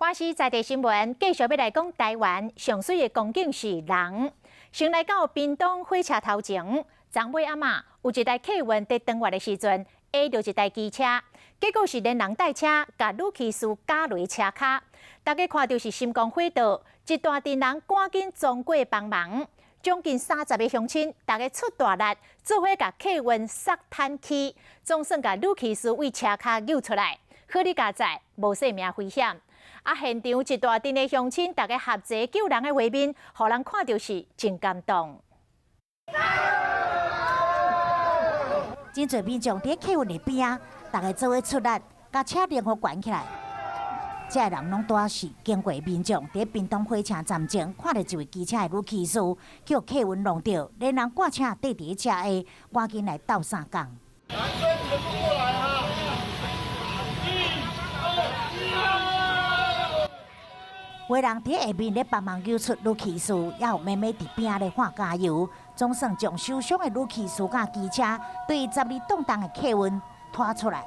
关系在地新闻，继续要来讲台湾上水的光景是人。先来到屏东火车头前，昨尾阿嬷有一台客运在登月的时阵，下着一台机车，结果是连人带车甲女骑士夹落车卡。大家看到是心光火热，一大群人赶紧冲过帮忙，将近30个乡亲，大家出大力，做伙甲客运塞摊起，总算甲女骑士为车卡救出来。好哩佳在，无生命危险。现场一大群的乡亲，大家合齐救人的画面，互人看到是真感动。真侪民众伫客运的边啊，大家做伙出力，甲车联合关起来。这人拢多是经过民众伫屏东火车站前看到一位机车的女骑士，叫客运弄到，连人挂车缀伫车下，赶紧来斗相共。有人伫下面咧帮忙救出女骑士，也有妹妹伫边咧喊加油，总算将受伤的女骑士甲机车对12动荡的客运拖出来。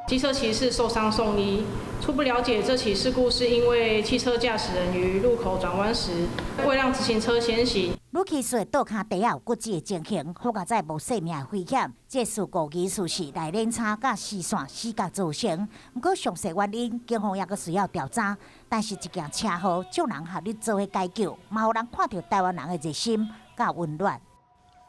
机车骑士受伤送医，初步了解这起事故是因为汽车驾驶人于路口转弯时，未让直行车先行。女骑士的倒骹底下有骨折的情形，好在再无生命的危险。这事故疑似是内轮差甲视线死角造成，不过详细原因警方也阁需要调查。但是一件车祸，众人合力做伙解救，嘛有人看到台湾人的热心甲温暖。